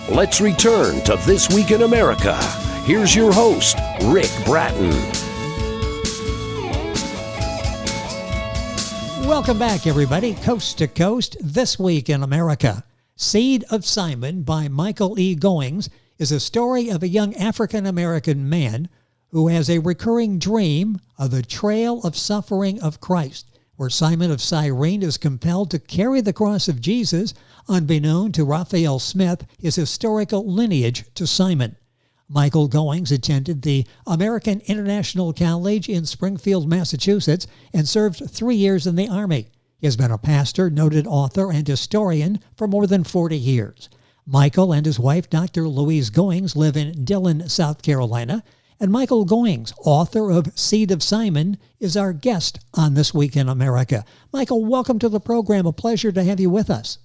Let's return to This Week in America. Here's your host, Rick Bratton. Welcome back, everybody. Coast to Coast, This Week in America. Seed of Simon by Michael E. Goings is a story of a young African-American man who has a recurring dream of the trail of suffering of Christ, where Simon of Cyrene is compelled to carry the cross of Jesus, unbeknown to Rafael Smith, his historical lineage to Simon. Michael Goings attended the American International College in Springfield, Massachusetts, and served 3 years in the Army. He has been a pastor, noted author, and historian for more than 40 years. Michael and his wife, Dr. Louise Goings, live in Dillon, South Carolina. And Michael Goings, author of Seed of Simon, is our guest on This Week in America. Michael, welcome to the program. A pleasure to have you with us.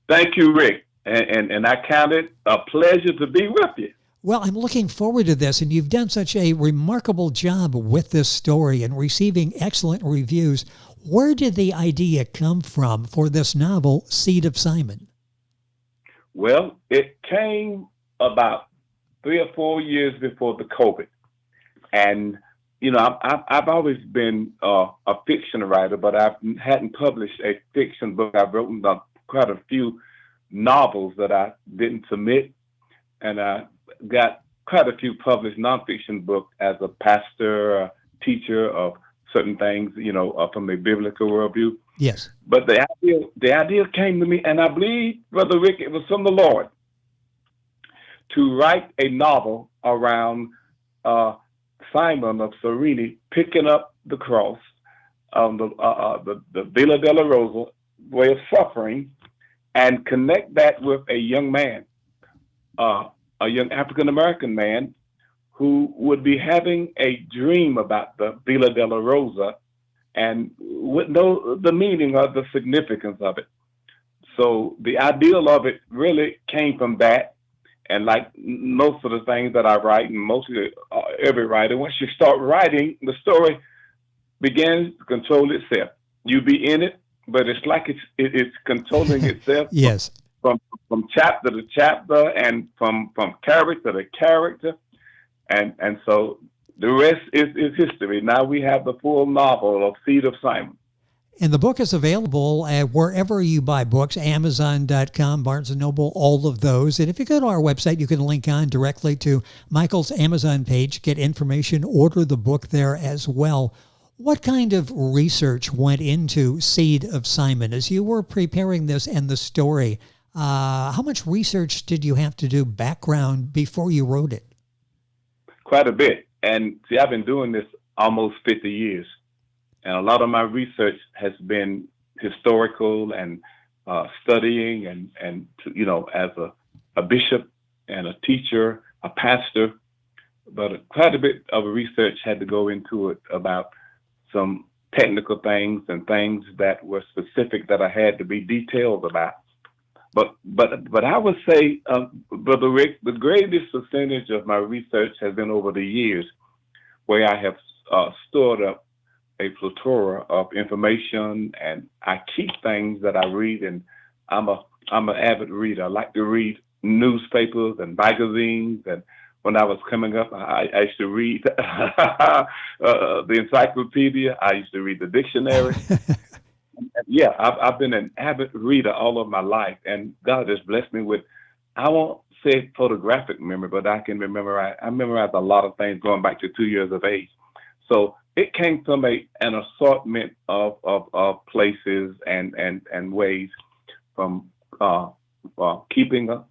Thank you, Rick. And I count it a pleasure to be with you. Well, I'm looking forward to this, and you've done such a remarkable job with this story and receiving excellent reviews. Where did the idea come from for this novel, Seed of Simon? Well, it came about 3 or 4 years before the COVID. And, you know, I've always been a fiction writer, but I hadn't published a fiction book. I've written quite a few novels that I didn't submit, and I got quite a few published nonfiction books as a pastor, teacher of certain things, you know, from a biblical worldview. Yes. But the idea came to me, and I believe, Brother Rick, it was from the Lord, to write a novel around Simon of Cyrene picking up the cross on the Villa della Rosa way of suffering, and connect that with a young man, a young African-American man who would be having a dream about the Villa della Rosa and would know the meaning or the significance of it. So the ideal of it really came from that. And like most of the things that I write, and mostly every writer, once you start writing, the story begins to control itself. You be in it, but it's like it's controlling itself. Yes. From chapter to chapter, and from character to character, and so the rest is history. Now we have the full novel of Seed of Simon. And the book is available wherever you buy books, Amazon.com, Barnes & Noble, all of those. And if you go to our website, you can link on directly to Michael's Amazon page, get information, order the book there as well. What kind of research went into Seed of Simon as you were preparing this and the story? How much research did you have to do, background, before you wrote it? Quite a bit. And see, I've been doing this almost 50 years. And a lot of my research has been historical and studying and you know, as a bishop and a teacher, a pastor. But quite a bit of research had to go into it about some technical things and things that were specific that I had to be detailed about. But I would say, Brother Rick, the greatest percentage of my research has been over the years, where I have stored up a plethora of information, and I keep things that I read. And I'm an avid reader. I like to read newspapers and magazines. And when I was coming up, I used to read the encyclopedia. I used to read the dictionary. Yeah, I've been an avid reader all of my life, and God has blessed me with, I won't say photographic memory, but I can memorize. I memorized a lot of things going back to 2 years of age. So it came from an assortment of places and ways, from keeping a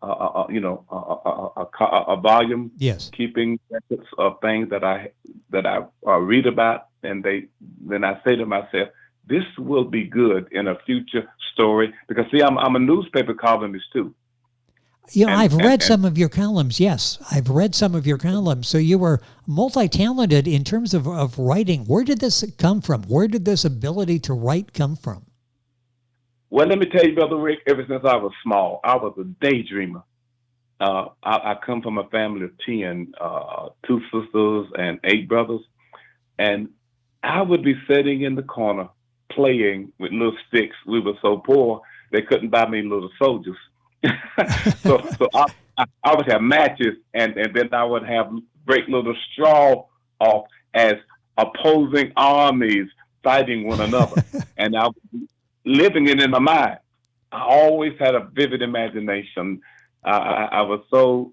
volume, yes, keeping records of things that I read about, and then I say to myself, this will be good in a future story, because see, I'm a newspaper columnist too. You know, I've read some of your columns. Yes, I've read some of your columns. So you were multi-talented in terms of writing. Where did this come from? Where did this ability to write come from? Well, let me tell you, Brother Rick, ever since I was small, I was a daydreamer. I come from a family of 10, 2 sisters and 8 brothers. And I would be sitting in the corner playing with little sticks. We were so poor, they couldn't buy me little soldiers. So I would have matches, and then I would have break little straw off as opposing armies fighting one another, and I was living it in my mind. I always had a vivid imagination. I was so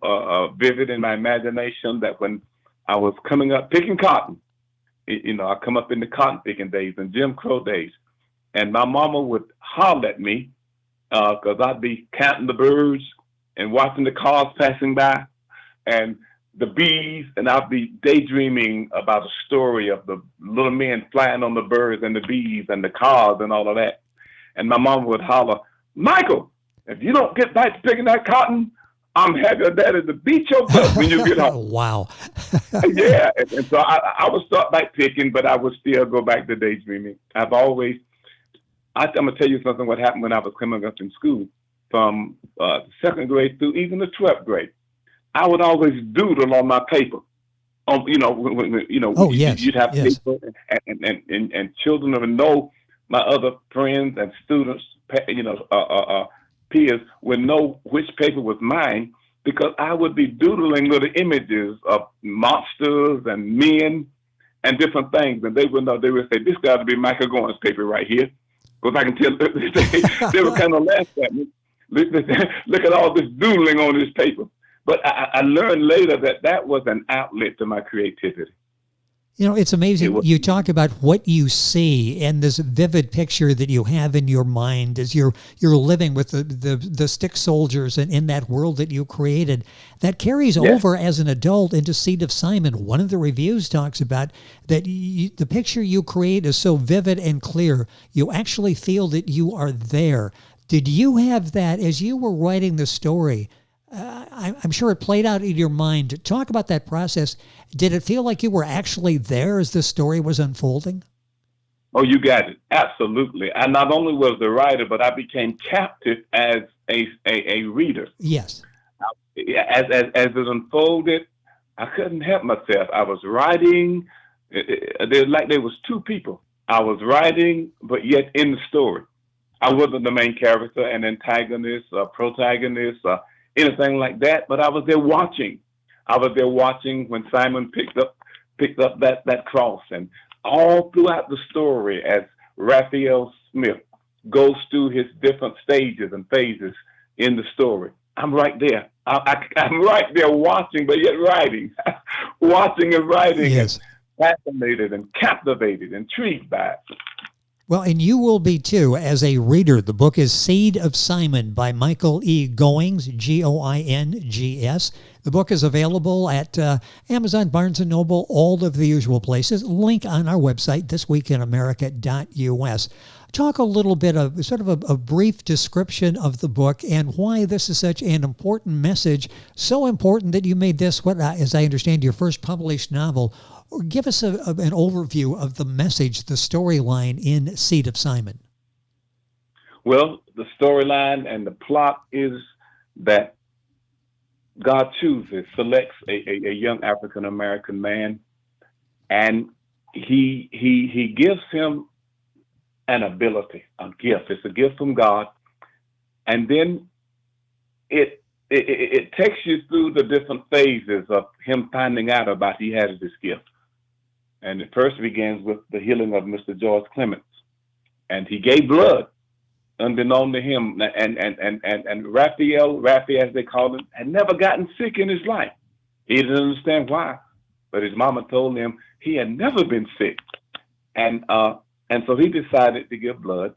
vivid in my imagination that when I was coming up picking cotton, I come up in the cotton picking days and Jim Crow days, and my mama would holler at me because I'd be counting the birds and watching the cars passing by and the bees, and I'd be daydreaming about a story of the little men flying on the birds and the bees and the cars and all of that. And my mama would holler, Michael, if you don't get back to picking that cotton, I'm having your daddy to beat your butt when you get home. Wow. Yeah, and so I would start back picking, but I would still go back to daydreaming. I'm going to tell you something what happened when I was coming up in school from second grade through even the 12th grade. I would always doodle on my paper. Oh, yes. You'd have yes. paper, and children would know, my other friends and students, peers would know which paper was mine because I would be doodling little images of monsters and men and different things, and they would know. They would say, "This got to be Michael Goings' paper right here," because I can tell. They would kind of laugh at me. Look at all this doodling on this paper. But I learned later that was an outlet to my creativity. It's amazing. You talk about what you see and this vivid picture that you have in your mind as you're living with the stick soldiers and in that world that you created. That carries over as an adult into Seed of Simon. One of the reviews talks about that the picture you create is so vivid and clear, you actually feel that you are there. Did you have that as you were writing the story? I'm sure it played out in your mind. Talk about that process. Did it feel like you were actually there as the story was unfolding? Oh, you got it. Absolutely. I not only was the writer, but I became captive as a reader. Yes. As it unfolded, I couldn't help myself. I was writing. There was two people. I was writing, but yet in the story. I wasn't the main character, an antagonist, a protagonist, anything like that, but I was there watching. I was there watching when Simon picked up that cross, and all throughout the story as Rafael Smith goes through his different stages and phases in the story. I'm right there. I'm right there watching, but yet writing, watching and writing, yes. And fascinated and captivated, intrigued by it. Well, and you will be too as a reader. The book is Seed of Simon by Michael E. Goings, Goings. The book is available at Amazon, Barnes & Noble, all of the usual places. Link on our website, thisweekinamerica.us. Talk a little bit of sort of a brief description of the book and why this is such an important message, so important that you made this, as I understand, your first published novel. Give us an overview of the message, the storyline in Seed of Simon. Well, the storyline and the plot is that God selects a young African-American man, and he gives him an ability, a gift. It's a gift from God. And then it takes you through the different phases of him finding out about he has this gift. And it first begins with the healing of Mr. George Clements. And he gave blood, unbeknown to him. And Rafael, as they call him, had never gotten sick in his life. He didn't understand why. But his mama told him he had never been sick. And so he decided to give blood.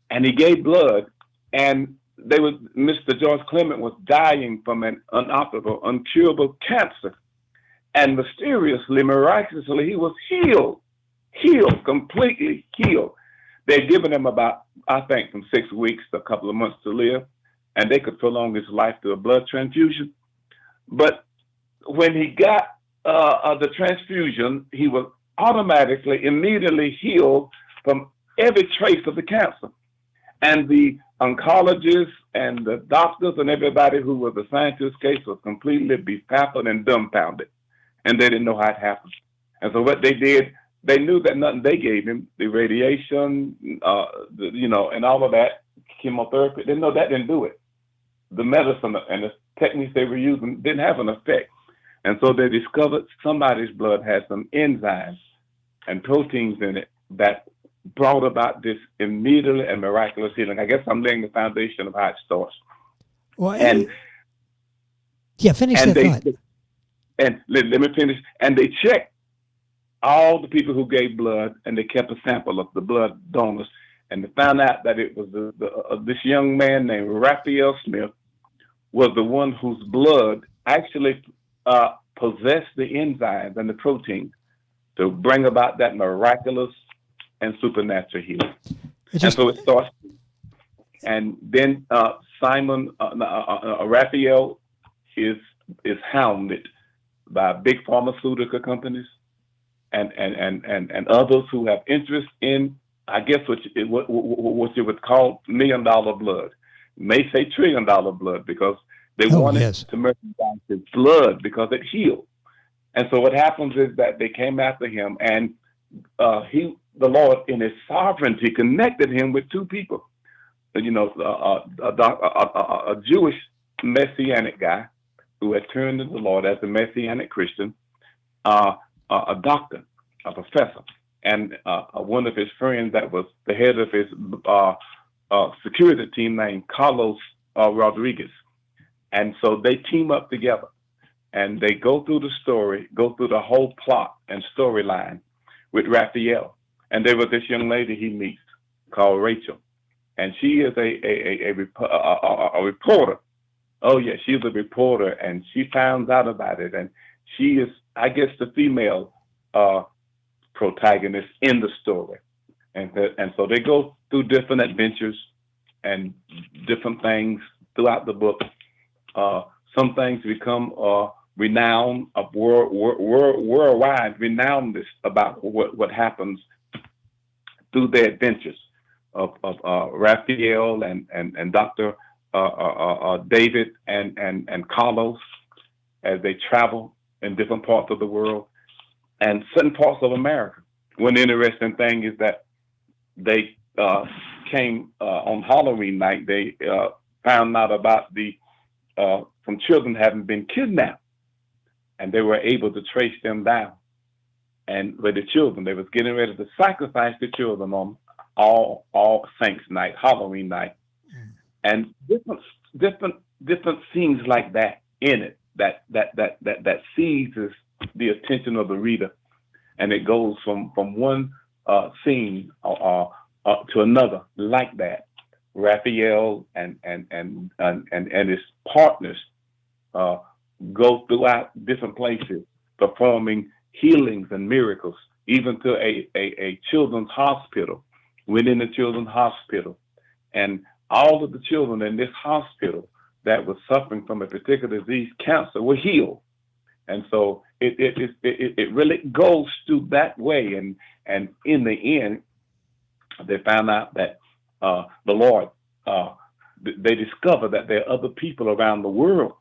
And he gave blood. And Mr. George Clement was dying from an unoperable, uncurable cancer. And mysteriously, miraculously, he was healed, completely healed. They'd given him about, I think, from 6 weeks to a couple of months to live, and they could prolong his life through a blood transfusion. But when he got the transfusion, he was immediately healed from every trace of the cancer. And the oncologists and the doctors and everybody who was assigned to his case was completely befuddled and dumbfounded. And they didn't know how it happened. And so what they did, they knew that nothing they gave him, the radiation, and all of that, chemotherapy, they know that didn't do it. the medicine and the techniques they were using didn't have an effect. And so they discovered somebody's blood had some enzymes and proteins in it that brought about this immediate and miraculous healing. I guess I'm laying the foundation of how it starts. Well, And finish that thought. And let me finish. And they checked all the people who gave blood, and they kept a sample of the blood donors, and they found out that it was this young man named Rafael Smith was the one whose blood actually possessed the enzymes and the proteins to bring about that miraculous and supernatural healing. And so it starts. And then Simon Raphael is hounded by big pharmaceutical companies and others who have interest in, I guess, what you would call $1 million blood. May say $1 trillion blood, because they wanted to merchandise his blood because it healed. And so what happens is that they came after him, and the Lord, in his sovereignty, connected him with two people. You know, a Jewish Messianic guy who had turned to the Lord as a Messianic Christian, a doctor, a professor, and one of his friends that was the head of his security team named Carlos Rodriguez. And so they team up together, and they go through the whole plot and storyline with Raphael. And there was this young lady he meets called Rachel, and she is a reporter. Oh yeah, she's a reporter, and she finds out about it, and she is, I guess, the female protagonist in the story. And so they go through different adventures and different things throughout the book. Some things become renowned, worldwide renowned about what happens through their adventures of Raphael and Dr. David and Carlos, as they travel in different parts of the world and certain parts of America. One interesting thing is that they came on Halloween night. They found out about some children having been kidnapped, and they were able to trace them down. And with the children, they was getting ready to sacrifice the children on All Saints night, Halloween night, and different scenes like that in it that seizes the attention of the reader, and it goes from one scene to another like that. Raphael and his partners go throughout different places, performing healings and miracles, even to a children's hospital, within the children's hospital. And all of the children in this hospital that were suffering from a particular disease, cancer, were healed. And so it really goes through that way. And in the end, they found out that the Lord, they discover that there are other people around the world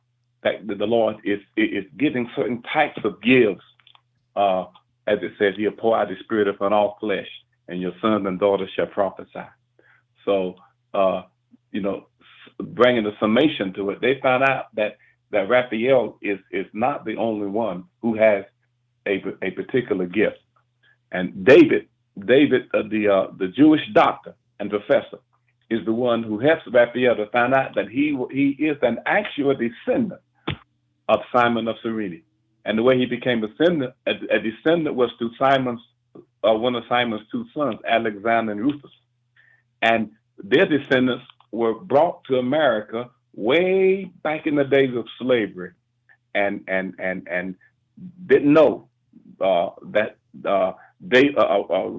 that the Lord is giving certain types of gifts. As it says, he'll pour out his spirit upon all flesh, and your sons and daughters shall prophesy. So, bringing the summation to it, they found out that Raphael is not the only one who has a particular gift. And David, the Jewish doctor and professor, is the one who helps Raphael to find out that he is an actual descendant of Simon of Cyrene. And the way he became a descendant was through one of Simon's two sons, Alexander and Rufus. And their descendants were brought to America way back in the days of slavery, and didn't know that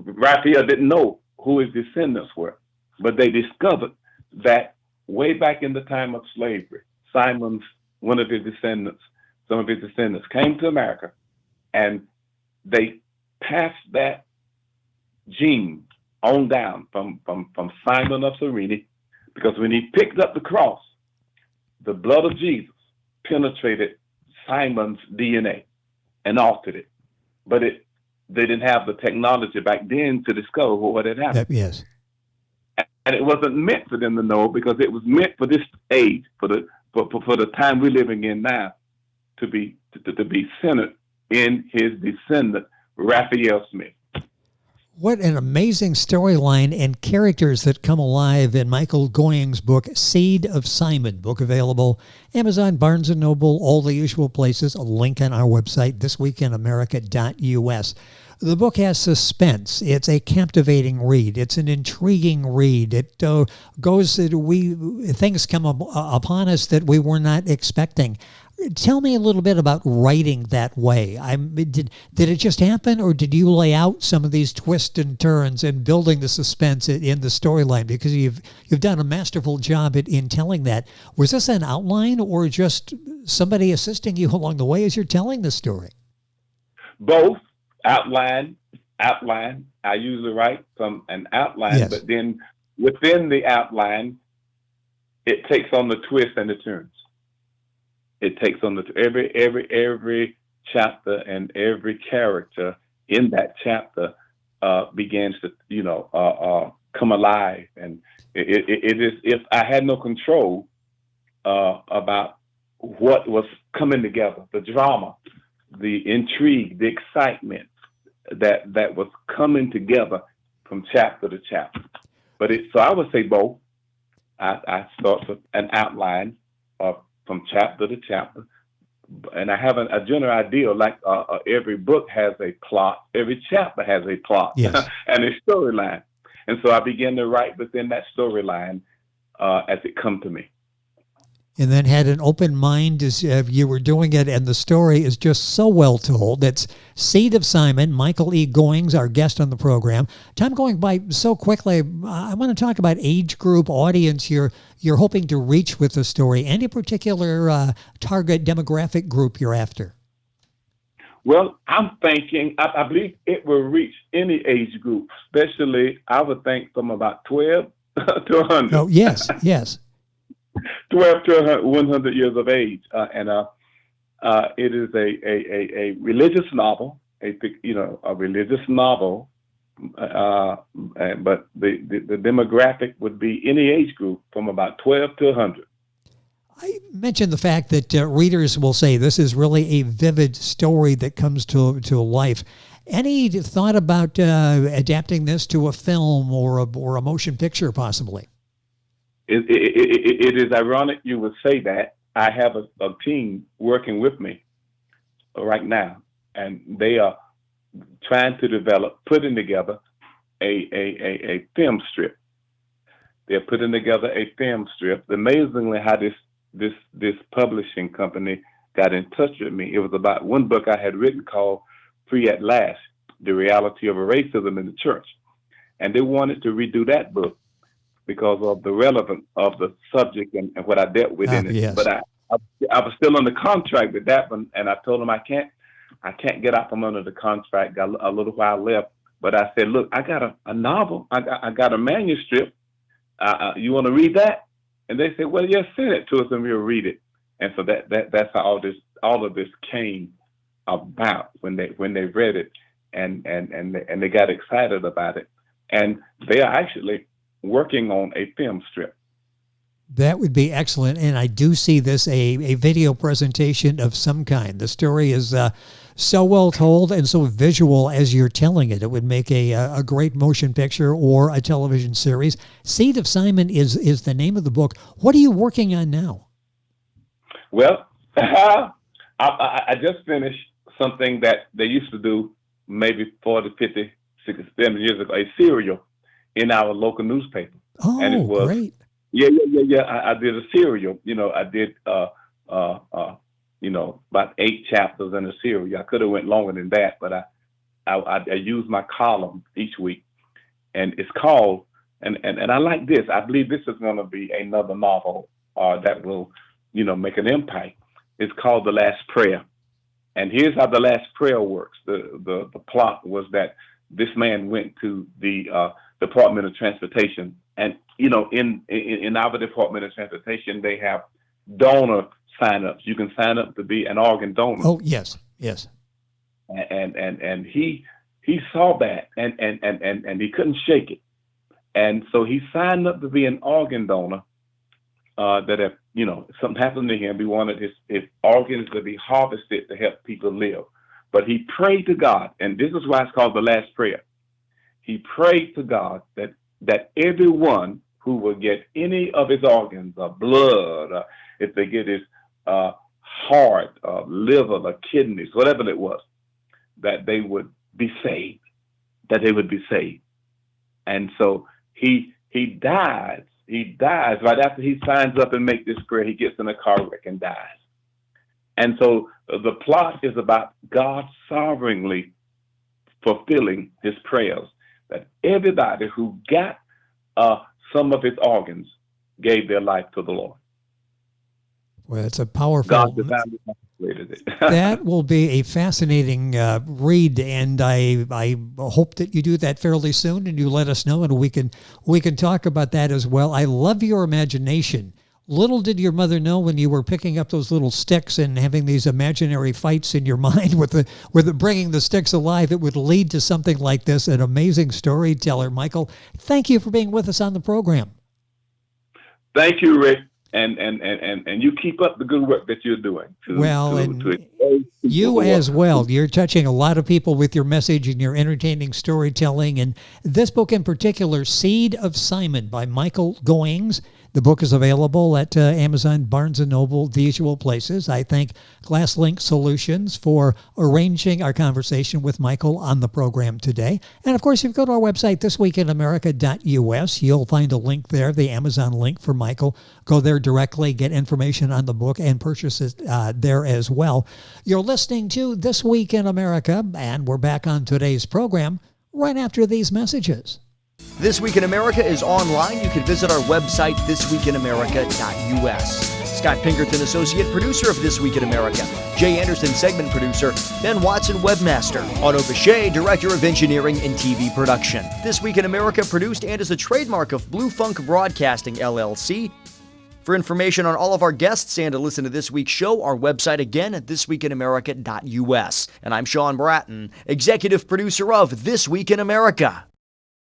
Raphael didn't know who his descendants were, but they discovered that way back in the time of slavery, some of his descendants came to America, and they passed that gene on down from Simon of Cyrene, because when he picked up the cross, the blood of Jesus penetrated Simon's DNA and altered it. But they didn't have the technology back then to discover what had happened. Yes. And it wasn't meant for them to know, because it was meant for this age, for the for the time we're living in now to be centered in his descendant, Rafael Smith. What an amazing storyline and characters that come alive in Michael Goings' book, Seed of Simon. Book available Amazon, Barnes & Noble, all the usual places. A link on our website, thisweekinamerica.us. The book has suspense. It's a captivating read. It's an intriguing read. It things come upon us that we were not expecting. Tell me a little bit about writing that way. Did it just happen, or did you lay out some of these twists and turns and building the suspense in the storyline? Because you've done a masterful job in telling that. Was this an outline, or just somebody assisting you along the way as you're telling the story? Both. Outline. I usually write from an outline, yes. But then within the outline, it takes on the twists and the turns. It takes on every chapter, and every character in that chapter begins to come alive. And it is, if I had no control about what was coming together, the drama, the intrigue, the excitement that was coming together from chapter to chapter. So I would say both. I start with an outline from chapter to chapter, and I have a general idea. Like every book has a plot, every chapter has a plot, yes. And a storyline. And so I began to write within that storyline as it come to me. And then had an open mind as you were doing it, and the story is just so well told. That's Seed of Simon. Michael E. Goings, our guest on the program. Time going by so quickly. I want to talk about age group, audience you're hoping to reach with the story. Any particular target demographic group you're after? Well, I'm thinking, I believe it will reach any age group, especially I would think from about 12 to 100. Oh, yes, yes. 12 to 100 years of age, and it is a religious novel, a religious novel, but the demographic would be any age group from about 12 to 100. I mentioned the fact that readers will say this is really a vivid story that comes to life. Any thought about adapting this to a film or a motion picture, possibly? It is ironic you would say that. I have a team working with me right now, and they are trying to putting together a film strip. They're putting together a film strip. Amazingly, how this publishing company got in touch with me. It was about one book I had written called Free at Last, The Reality of Racism in the Church. And they wanted to redo that book because of the relevance of the subject and what I dealt with in it. Yes. But I was still under contract with that one, and I told them I can't get out from under the contract. Got a little while left, but I said, look, I got a novel, I got a manuscript. You want to read that? And they said, well, yes, send it to us and we'll read it. And so that's how all of this came about when they read it and they got excited about it. And they are actually working on a film strip. That would be excellent. And I do see this a video presentation of some kind. The story is so well told and so visual as you're telling it. It would make a great motion picture or a television series. Seed of Simon is the name of the book. What are you working on now? Well, I just finished something that they used to do maybe 40, 50, 60, 70 years ago, a serial in our local newspaper. Oh, and it was, great. Yeah. I did a serial. I did, about 8 chapters in a serial. I could have went longer than that, but I used my column each week. And it's called, and I like this. I believe this is going to be another novel that will, make an impact. It's called The Last Prayer. And here's how The Last Prayer works. The plot was that this man went to the Department of Transportation. And, in our Department of Transportation, they have donor sign-ups. You can sign up to be an organ donor. Oh, yes. And he saw that and he couldn't shake it. And so he signed up to be an organ donor that if, something happened to him. He wanted his organs to be harvested to help people live. But he prayed to God, and this is why it's called the last prayer. He prayed to God that everyone who will get any of his organs, or blood, if they get his heart, liver, or kidneys, whatever it was, that they would be saved. That they would be saved. And so he dies. He dies right after he signs up and makes this prayer. He gets in a car wreck and dies. And so the plot is about God sovereignly fulfilling his prayers, that everybody who got some of his organs gave their life to the Lord. Well, it's a powerful. God divinely calculated it. That will be a fascinating read, and I hope that you do that fairly soon, and you let us know, and we can talk about that as well. I love your imagination. Little did your mother know when you were picking up those little sticks and having these imaginary fights in your mind with bringing the sticks alive, it would lead to something like this. An amazing storyteller, Michael. Thank you for being with us on the program. Thank you, Rick. And you keep up the good work that you're doing. You as well. You're touching a lot of people with your message and your entertaining storytelling. And this book in particular, Seed of Simon by Michael Goings. The book is available at Amazon, Barnes & Noble, the usual places. I thank GlassLink Solutions for arranging our conversation with Michael on the program today. And, of course, if you go to our website, thisweekinamerica.us, you'll find a link there, the Amazon link for Michael. Go there directly, get information on the book, and purchase it there as well. You're listening to This Week in America, and we're back on today's program right after these messages. This Week in America is online. You can visit our website, thisweekinamerica.us. Scott Pinkerton, associate producer of This Week in America. Jay Anderson, segment producer. Ben Watson, webmaster. Otto Bechet, director of engineering and TV production. This Week in America produced and is a trademark of Blue Funk Broadcasting, LLC. For information on all of our guests and to listen to this week's show, our website again at thisweekinamerica.us. And I'm Sean Bratton, executive producer of This Week in America.